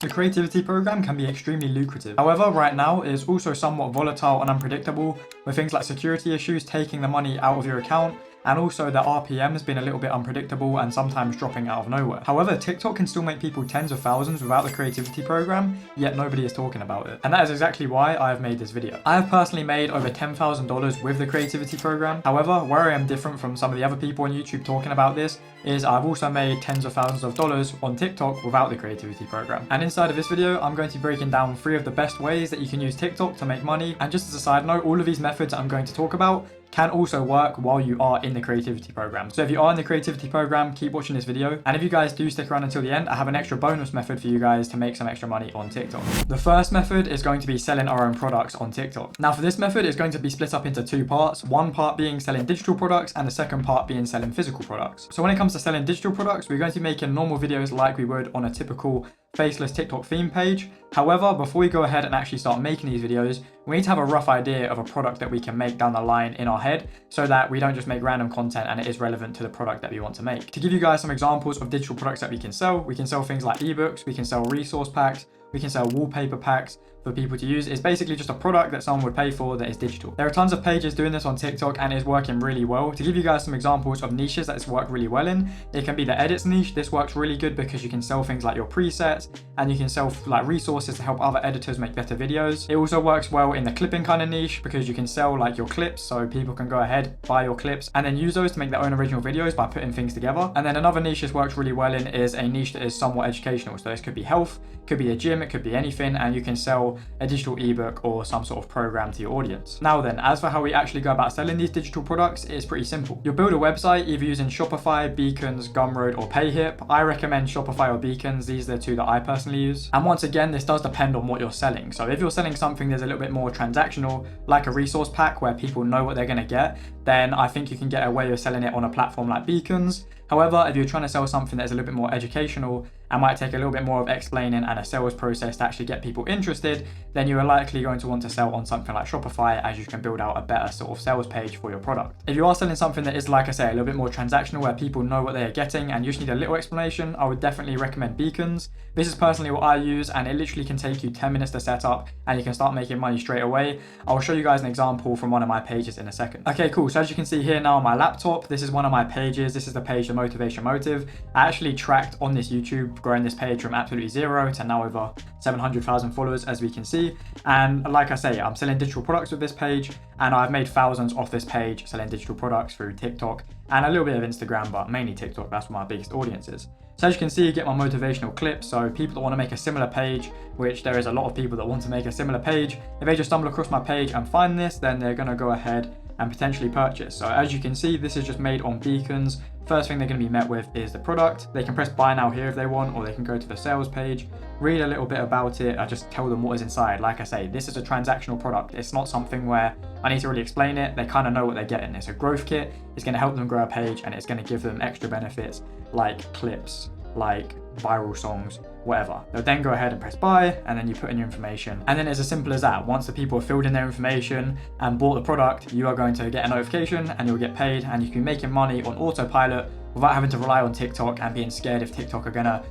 The creativity program can be extremely lucrative. However, right now it is also somewhat volatile and unpredictable, with things like security issues taking the money out of your account, and also the RPM has been a little bit unpredictable and sometimes dropping out of nowhere. However, TikTok can still make people tens of thousands without the creativity program, yet nobody is talking about it. And that is exactly why I have made this video. I have personally made over $10,000 with the creativity program. However, where I am different from some of the other people on YouTube talking about this is I've also made tens of thousands of dollars on TikTok without the creativity program. And inside of this video, I'm going to be breaking down 3 of the best ways that you can use TikTok to make money. And just as a side note, all of these methods I'm going to talk about can also work while you are in the creativity program. So if you are in the creativity program, keep watching this video. And if you guys do stick around until the end, I have an extra bonus method for you guys to make some extra money on TikTok. The first method is going to be selling our own products on TikTok. Now for this method, it's going to be split up into 2 parts. One part being selling digital products and the second part being selling physical products. So when it comes to selling digital products, we're going to be making normal videos like we would on a typical faceless TikTok theme page. However, before we go ahead and actually start making these videos, we need to have a rough idea of a product that we can make down the line in our head so that we don't just make random content and it is relevant to the product that we want to make. To give you guys some examples of digital products that we can sell things like ebooks, we can sell resource packs, we can sell wallpaper packs for people to use. It's basically just a product that someone would pay for that is digital. There are tons of pages doing this on TikTok and it's working really well. To give you guys some examples of niches that it's worked really well in, it can be the edits niche. This works really good because you can sell things like your presets and you can sell like resources to help other editors make better videos. It also works well in the clipping kind of niche because you can sell like your clips, so people can go ahead, buy your clips and then use those to make their own original videos by putting things together. And then another niche this works really well in is a niche that is somewhat educational. So this could be health, could be a gym, it could be anything, and you can sell a digital ebook or some sort of program to your audience. Now then, as for how we actually go about selling these digital products, it's pretty simple. You'll build a website either using Shopify, Beacons, Gumroad, or Payhip. I recommend Shopify or Beacons. These are the 2 that I personally use. And once again, this does depend on what you're selling. So if you're selling something that's a little bit more transactional, like a resource pack where people know what they're going to get, then I think you can get away with selling it on a platform like Beacons. However, if you're trying to sell something that's a little bit more educational and might take a little bit more of explaining and a sales process to actually get people interested, then you are likely going to want to sell on something like Shopify, as you can build out a better sort of sales page for your product. If you are selling something that is, like I say, a little bit more transactional where people know what they are getting and you just need a little explanation, I would definitely recommend Beacons. This is personally what I use and it literally can take you 10 minutes to set up and you can start making money straight away. I'll show you guys an example from one of my pages in a second. Okay, cool. So as you can see here now on my laptop, this is one of my pages. This is the page, The Motivation Motive. I actually tracked on this YouTube growing this page from absolutely 0 to now over 700,000 followers, as we can see. And like I say, I'm selling digital products with this page and I've made thousands off this page selling digital products through TikTok and a little bit of Instagram, but mainly TikTok. That's where my biggest audience is. So as you can see, you get my motivational clips. So people that want to make a similar page, which there is a lot of people that want to make a similar page, if they just stumble across my page and find this, then they're going to go ahead and potentially purchase. So as you can see, this is just made on Beacons. First thing they're going to be met with is the product. They can press buy now here if they want, or they can go to the sales page, read a little bit about it. I just tell them what is inside. Like I say, this is a transactional product. It's not something where I need to really explain it. They kind of know what they're getting. It's a growth kit. It's going to help them grow a page and it's going to give them extra benefits like clips, like viral songs, whatever. They'll then go ahead and press buy and then you put in your information. And then it's as simple as that. Once the people have filled in their information and bought the product, you are going to get a notification and you'll get paid and you can be making money on autopilot without having to rely on TikTok and being scared if TikTok are gonna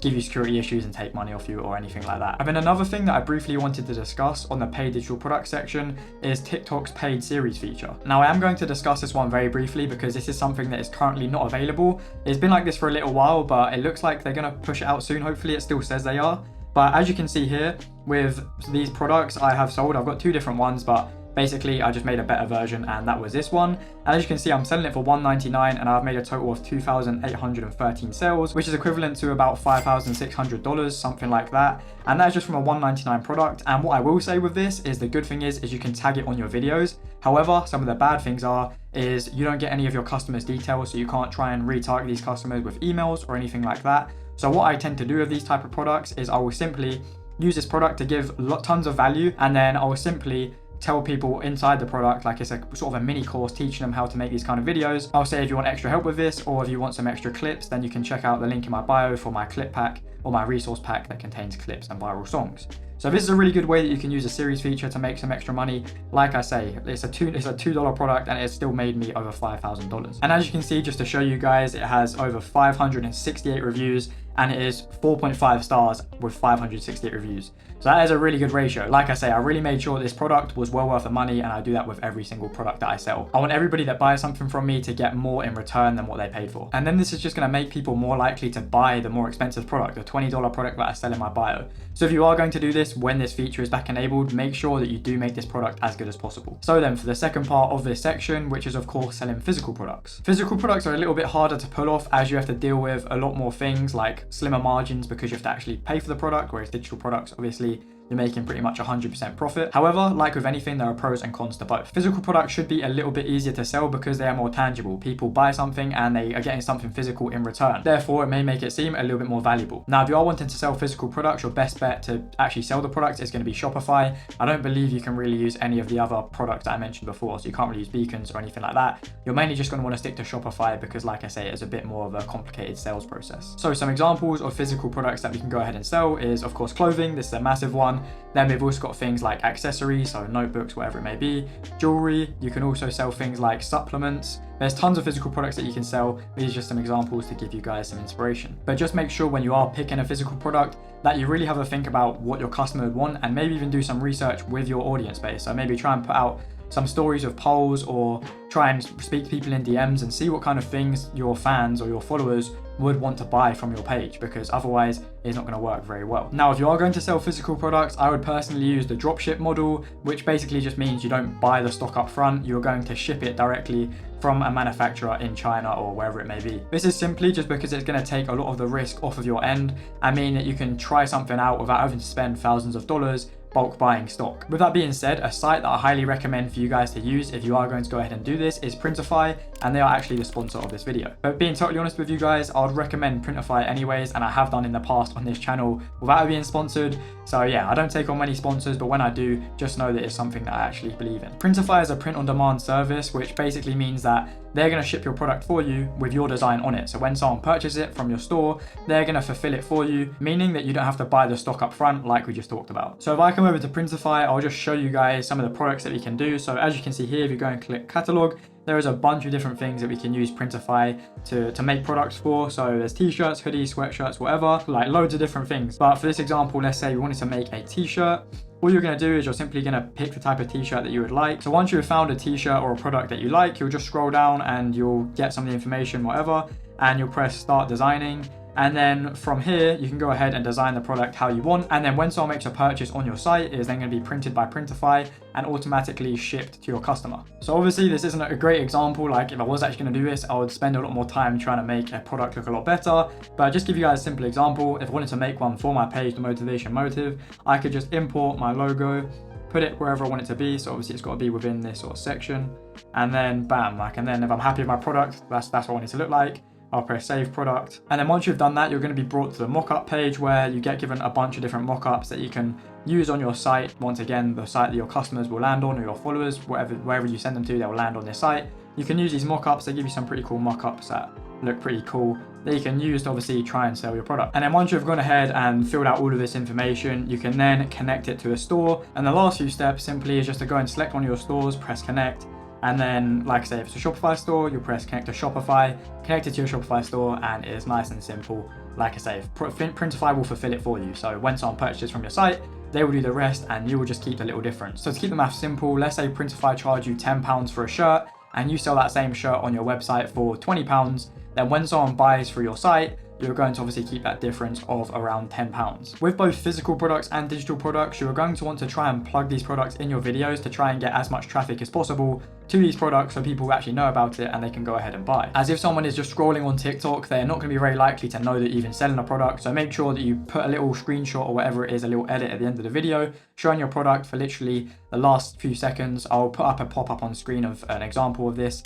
give you security issues and take money off you or anything like that. And then another thing that I briefly wanted to discuss on the paid digital product section is TikTok's paid series feature. Now I am going to discuss this one very briefly because this is something that is currently not available. It's been like this for a little while, but it looks like they're gonna push it out soon. Hopefully it still says they are. But as you can see here with these products I have sold, I've got 2 different ones, but basically, I just made a better version and that was this one. And as you can see, I'm selling it for $199 and I've made a total of 2,813 sales, which is equivalent to about $5,600, something like that. And that's just from a $199 product. And what I will say with this is the good thing is you can tag it on your videos. However, some of the bad things is you don't get any of your customers' details, so you can't try and retarget these customers with emails or anything like that. So what I tend to do with these type of products is I will simply use this product to give tons of value, and then I will simply tell people inside the product, like it's a sort of a mini course teaching them how to make these kind of videos. I'll say if you want extra help with this or if you want some extra clips, then you can check out the link in my bio for my clip pack or my resource pack that contains clips and viral songs. So this is a really good way that you can use a series feature to make some extra money. Like I say, it's a $2 product and it's still made me over $5,000. And as you can see, just to show you guys, it has over 568 reviews and it is 4.5 stars with 568 reviews. So that is a really good ratio. Like I say, I really made sure this product was well worth the money, and I do that with every single product that I sell. I want everybody that buys something from me to get more in return than what they paid for. And then this is just going to make people more likely to buy the more expensive product, the $20 product that I sell in my bio. So if you are going to do this when this feature is back enabled, make sure that you do make this product as good as possible. So then for the second part of this section, which is of course selling physical products. Physical products are a little bit harder to pull off, as you have to deal with a lot more things like slimmer margins because you have to actually pay for the product, whereas digital products, obviously, you're making pretty much 100% profit. However, like with anything, there are pros and cons to both. Physical products should be a little bit easier to sell because they are more tangible. People buy something and they are getting something physical in return. Therefore, it may make it seem a little bit more valuable. Now, if you are wanting to sell physical products, your best bet to actually sell the product is going to be Shopify. I don't believe you can really use any of the other products that I mentioned before, so you can't really use beacons or anything like that. You're mainly just going to want to stick to Shopify because, like I say, it's a bit more of a complicated sales process. So some examples of physical products that we can go ahead and sell is, of course, clothing. This is a massive one. Then we've also got things like accessories, so notebooks, whatever it may be, jewelry. You can also sell things like supplements. There's tons of physical products that you can sell. These are just some examples to give you guys some inspiration. But just make sure when you are picking a physical product that you really have a think about what your customer would want, and maybe even do some research with your audience base. So maybe try and put out some stories of polls, or try and speak to people in DMs and see what kind of things your fans or your followers would want to buy from your page, because otherwise it's not going to work very well. Now, if you are going to sell physical products, I would personally use the dropship model, which basically just means you don't buy the stock up front. You're going to ship it directly from a manufacturer in China or wherever it may be. This is simply just because it's going to take a lot of the risk off of your end and mean that you can try something out without having to spend thousands of dollars bulk buying stock. With that being said, a site that I highly recommend for you guys to use if you are going to go ahead and do this is Printify, and they are actually the sponsor of this video. But being totally honest with you guys, I would recommend Printify anyways, and I have done in the past on this channel without being sponsored. So yeah, I don't take on many sponsors, but when I do, just know that it's something that I actually believe in. Printify is a print-on-demand service, which basically means that they're going to ship your product for you with your design on it. So when someone purchases it from your store, they're going to fulfill it for you, meaning that you don't have to buy the stock up front like we just talked about. So if I come over to Printify, I'll just show you guys some of the products that we can do. So as you can see here, if you go and click catalog, there is a bunch of different things that we can use Printify to make products for. So there's t-shirts, hoodies, sweatshirts, whatever, like loads of different things. But for this example, let's say we wanted to make a t-shirt. All you're going to do is you're simply going to pick the type of t-shirt that you would like. So once you've found a t-shirt or a product that you like, you'll just scroll down and you'll get some of the information, whatever, and you'll press start designing. And then from here, you can go ahead and design the product how you want. And then when someone makes a purchase on your site, it is then going to be printed by Printify and automatically shipped to your customer. So obviously this isn't a great example. Like if I was actually going to do this, I would spend a lot more time trying to make a product look a lot better. But just give you guys a simple example. If I wanted to make one for my page, The Motivation Motive, I could just import my logo, put it wherever I want it to be. So obviously it's got to be within this sort of section. And then bam, and then if I'm happy with my product, that's what I want it to look like. I'll press save product. And then once you've done that, you're going to be brought to the mockup page where you get given a bunch of different mockups that you can use on your site. Once again, the site that your customers will land on, or your followers, wherever you send them to, they'll land on this site. You can use these mockups. They give you some pretty cool mockups that look pretty cool that you can use to obviously try and sell your product. And then once you've gone ahead and filled out all of this information, you can then connect it to a store. And the last few steps simply is just to go and select one of your stores, press connect. And then, like I say, if it's a Shopify store, you'll press connect to Shopify, connect it to your Shopify store, and it's nice and simple. Like I say, Printify will fulfill it for you. So when someone purchases from your site, they will do the rest and you will just keep the little difference. So to keep the math simple, let's say Printify charge you £10 for a shirt and you sell that same shirt on your website for £20. Then when someone buys through your site, you're going to obviously keep that difference of around £10. With both physical products and digital products, you're going to want to try and plug these products in your videos to try and get as much traffic as possible to these products so people actually know about it and they can go ahead and buy. As if someone is just scrolling on TikTok, they're not going to be very likely to know that you're even selling a product. So make sure that you put a little screenshot or whatever it is, a little edit at the end of the video, showing your product for literally the last few seconds. I'll put up a pop-up on screen of an example of this.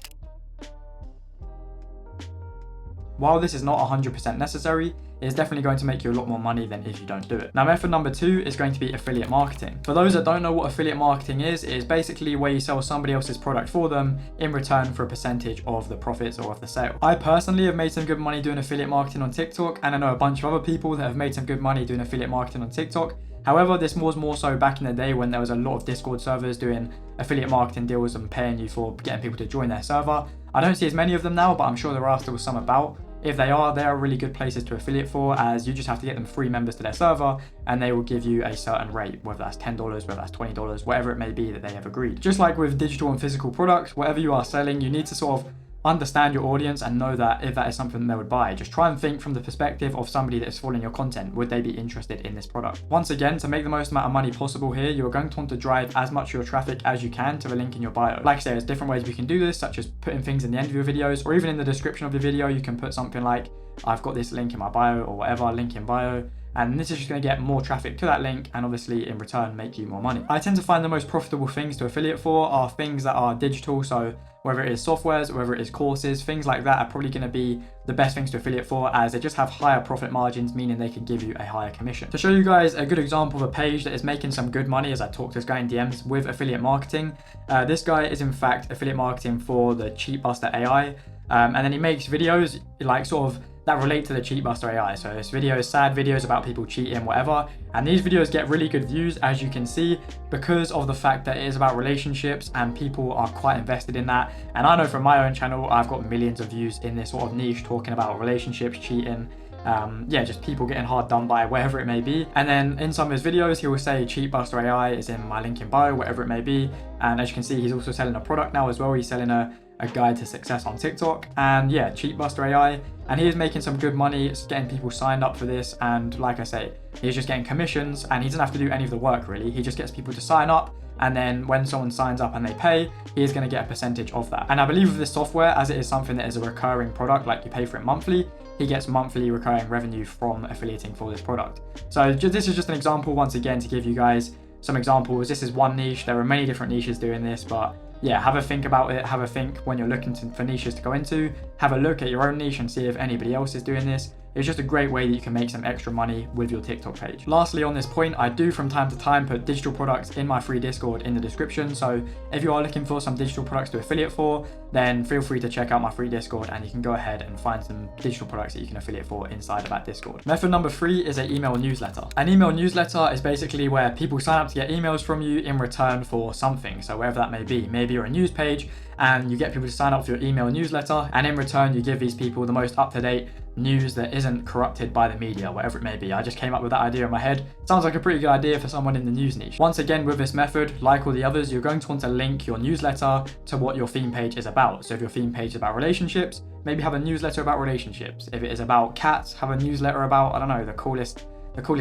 While this is not 100% necessary, it's definitely going to make you a lot more money than if you don't do it. Now, method number 2 is going to be affiliate marketing. For those that don't know what affiliate marketing is, it is basically where you sell somebody else's product for them in return for a percentage of the profits or of the sale. I personally have made some good money doing affiliate marketing on TikTok, and I know a bunch of other people that have made some good money doing affiliate marketing on TikTok. However, this was more so back in the day when there was a lot of Discord servers doing affiliate marketing deals and paying you for getting people to join their server. I don't see as many of them now, but I'm sure there are still some about. If they are really good places to affiliate for, as you just have to get them free members to their server and they will give you a certain rate, whether that's $10, whether that's $20, whatever it may be that they have agreed. Just like with digital and physical products, whatever you are selling, you need to sort of understand your audience and know that if that is something they would buy. Just try and think from the perspective of somebody that is following your content. Would they be interested in this product? Once again, to make the most amount of money possible here, you're going to want to drive as much of your traffic as you can to the link in your bio. Like I say, there's different ways we can do this, such as putting things in the end of your videos, or even in the description of the video, you can put something like, I've got this link in my bio, or whatever, link in bio. And this is just going to get more traffic to that link and obviously in return make you more money. I tend to find the most profitable things to affiliate for are things that are digital, so whether it is softwares, whether it is courses, things like that are probably going to be the best things to affiliate for, as they just have higher profit margins, meaning they can give you a higher commission. To show you guys a good example of a page that is making some good money, as I talked to this guy in DMs with affiliate marketing, this guy is in fact affiliate marketing for the Cheatbuster AI, and then he makes videos like sort of that relate to the Cheatbuster AI. So this video is sad videos about people cheating, whatever. And these videos get really good views, as you can see, because of the fact that it is about relationships and people are quite invested in that. And I know from my own channel, I've got millions of views in this sort of niche talking about relationships, cheating, just people getting hard done by, whatever it may be. And then in some of his videos, he will say Cheatbuster AI is in my link in bio, whatever it may be. And as you can see, he's also selling a product now as well. He's selling a guide to success on TikTok, and yeah, Cheatbuster AI, and he is making some good money. It's getting people signed up for this, and like I say, he's just getting commissions, and he doesn't have to do any of the work really. He just gets people to sign up, and then when someone signs up and they pay, he is going to get a percentage of that. And I believe with this software, as it is something that is a recurring product, like you pay for it monthly, he gets monthly recurring revenue from affiliating for this product. So this is just an example, once again, to give you guys some examples. This is one niche. There are many different niches doing this, but yeah, have a think about it. Have a think when you're looking for niches to go into. Have a look at your own niche and see if anybody else is doing this. It's just a great way that you can make some extra money with your TikTok page. Lastly, on this point, I do from time to time put digital products in my free Discord in the description. So if you are looking for some digital products to affiliate for, then feel free to check out my free Discord and you can go ahead and find some digital products that you can affiliate for inside of that Discord. Method number 3 is an email newsletter. An email newsletter is basically where people sign up to get emails from you in return for something. So whatever that may be, maybe you're a news page and you get people to sign up for your email newsletter, and in return you give these people the most up-to-date news that isn't corrupted by the media, whatever it may be. I just came up with that idea in my head. Sounds like a pretty good idea for someone in the news niche. Once again, with this method, like all the others, you're going to want to link your newsletter to what your theme page is about. So if your theme page is about relationships, maybe have a newsletter about relationships. If it is about cats, have a newsletter about, I don't know, the coolest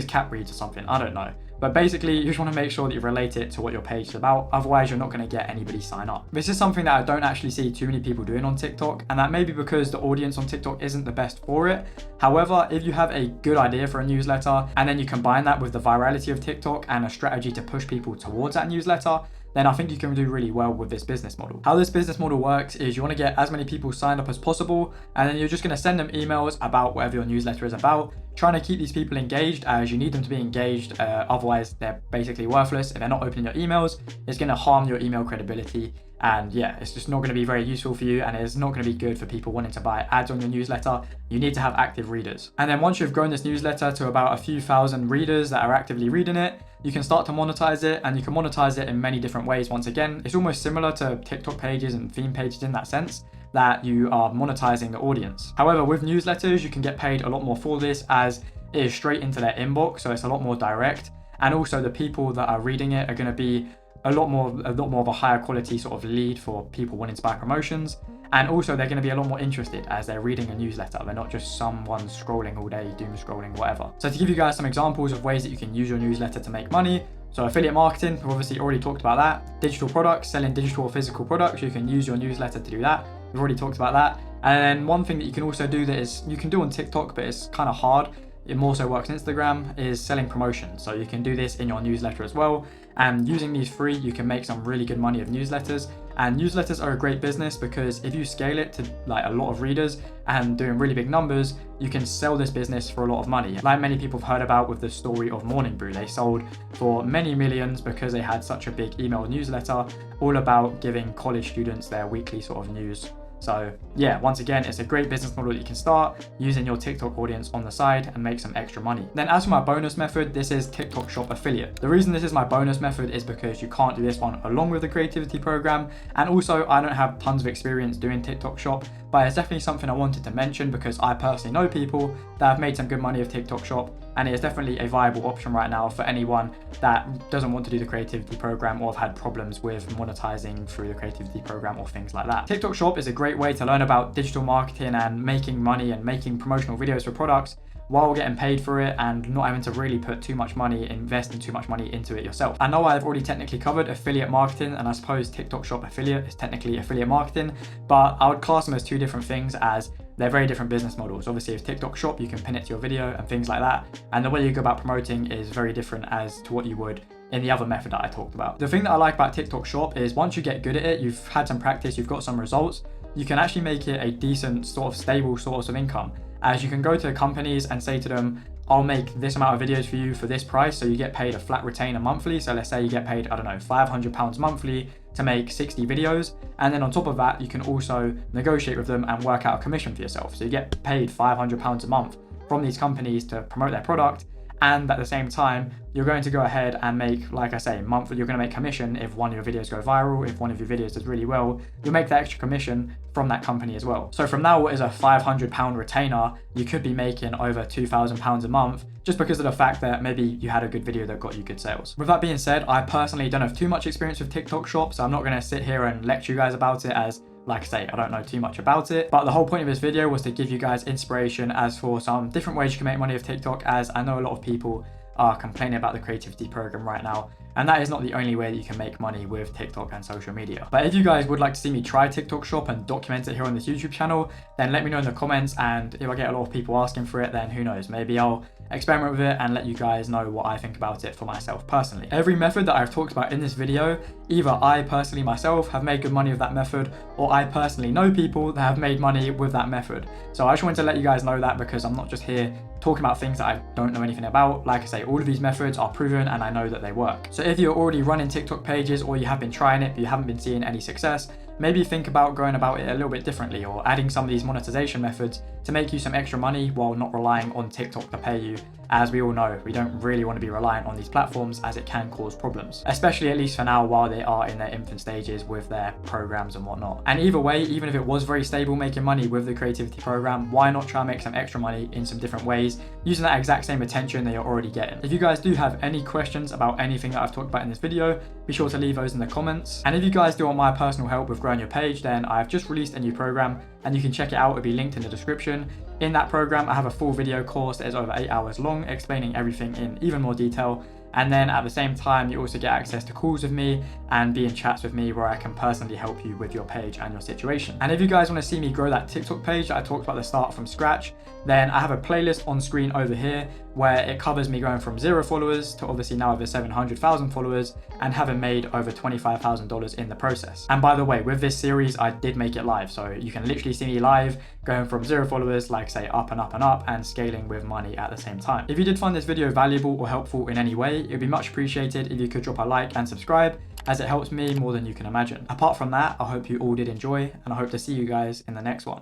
cat breeds or something. I don't know. But basically, you just want to make sure that you relate it to what your page is about. Otherwise, you're not going to get anybody sign up. This is something that I don't actually see too many people doing on TikTok, and that may be because the audience on TikTok isn't the best for it. However, if you have a good idea for a newsletter, and then you combine that with the virality of TikTok and a strategy to push people towards that newsletter, then I think you can do really well with this business model. How this business model works is you want to get as many people signed up as possible, and then you're just going to send them emails about whatever your newsletter is about, trying to keep these people engaged, as you need them to be engaged, otherwise they're basically worthless. If they're not opening your emails, it's going to harm your email credibility, and yeah, it's just not going to be very useful for you, and it's not going to be good for people wanting to buy ads on your newsletter. You need to have active readers. And then once you've grown this newsletter to about a few thousand readers that are actively reading it, you can start to monetize it, and you can monetize it in many different ways. Once again, it's almost similar to TikTok pages and theme pages in that sense, that you are monetizing the audience. However, with newsletters, you can get paid a lot more for this, as it is straight into their inbox, so it's a lot more direct. And also the people that are reading it are going to be a lot more of a higher quality sort of lead for people wanting to buy promotions. And also they're going to be a lot more interested as they're reading a newsletter. They're not just someone scrolling all day, doom scrolling, whatever. So to give you guys some examples of ways that you can use your newsletter to make money. So affiliate marketing, we've obviously already talked about that. Digital products, selling digital or physical products, you can use your newsletter to do that. We've already talked about that. And then one thing that you can also do that is, you can do on TikTok, but it's kind of hard, it more so works on Instagram, is selling promotions. So you can do this in your newsletter as well. And using these free, you can make some really good money of newsletters. And newsletters are a great business because if you scale it to like a lot of readers and doing really big numbers, you can sell this business for a lot of money. Like many people have heard about with the story of Morning Brew. They sold for many millions because they had such a big email newsletter all about giving college students their weekly sort of news So yeah, once again, it's a great business model that you can start using your TikTok audience on the side and make some extra money. Then as for my bonus method, this is TikTok Shop Affiliate. The reason this is my bonus method is because you can't do this one along with the creativity program, and also I don't have tons of experience doing TikTok Shop, but it's definitely something I wanted to mention because I personally know people that have made some good money with TikTok Shop, and it is definitely a viable option right now for anyone that doesn't want to do the creativity program or have had problems with monetizing through the creativity program or things like that. TikTok Shop is a great way to learn about digital marketing and making money and making promotional videos for products while getting paid for it and not having to really put too much money, investing too much money into it yourself. I know I've already technically covered affiliate marketing, and I suppose TikTok Shop Affiliate is technically affiliate marketing, but I would class them as two different things as they're very different business models. Obviously with TikTok Shop, you can pin it to your video and things like that. And the way you go about promoting is very different as to what you would in the other method that I talked about. The thing that I like about TikTok Shop is once you get good at it, you've had some practice, you've got some results, you can actually make it a decent sort of stable source of income. As you can go to companies and say to them, I'll make this amount of videos for you for this price, so you get paid a flat retainer monthly. So let's say you get paid, I don't know, £500 monthly to make 60 videos. And then on top of that, you can also negotiate with them and work out a commission for yourself. So you get paid £500 a month from these companies to promote their product. And at the same time, you're going to go ahead and make, like I say, monthly, you're going to make commission if one of your videos go viral. If one of your videos does really well, you'll make that extra commission from that company as well. So from now, what is a £500 retainer, you could be making over £2,000 a month just because of the fact that maybe you had a good video that got you good sales. With that being said, I personally don't have too much experience with TikTok Shop, so I'm not going to sit here and lecture you guys about it, as like I say, I don't know too much about it, but the whole point of this video was to give you guys inspiration as for some different ways you can make money with TikTok, as I know a lot of people are complaining about the creativity program right now, and that is not the only way that you can make money with TikTok and social media. But if you guys would like to see me try TikTok Shop and document it here on this YouTube channel, then let me know in the comments, and if I get a lot of people asking for it, then who knows, maybe I'll experiment with it and let you guys know what I think about it for myself personally. Every method that I've talked about in this video, either I personally myself have made good money with that method, or I personally know people that have made money with that method. So I just wanted to let you guys know that, because I'm not just here talking about things that I don't know anything about. Like I say, all of these methods are proven and I know that they work. So if you're already running TikTok pages, or you have been trying it but you haven't been seeing any success, maybe think about going about it a little bit differently, or adding some of these monetization methods to make you some extra money while not relying on TikTok to pay you. As we all know, we don't really want to be reliant on these platforms, as it can cause problems, especially at least for now while they are in their infant stages with their programs and whatnot. And either way, even if it was very stable making money with the creativity program, why not try and make some extra money in some different ways using that exact same attention that you're already getting? If you guys do have any questions about anything that I've talked about in this video, be sure to leave those in the comments. And if you guys do want my personal help with growing your page, then I've just released a new program and you can check it out. It'll be linked in the description. In that program, I have a full video course that is over 8 hours long, explaining everything in even more detail. And then at the same time, you also get access to calls with me and be in chats with me where I can personally help you with your page and your situation. And if you guys want to see me grow that TikTok page that I talked about at the start from scratch, then I have a playlist on screen over here where it covers me going from 0 followers to obviously now over 700,000 followers and having made over $25,000 in the process. And by the way, with this series, I did make it live. So you can literally see me live going from 0 followers, like say up and up and up, and scaling with money at the same time. If you did find this video valuable or helpful in any way, it would be much appreciated if you could drop a like and subscribe, as it helps me more than you can imagine. Apart from that, I hope you all did enjoy, and I hope to see you guys in the next one.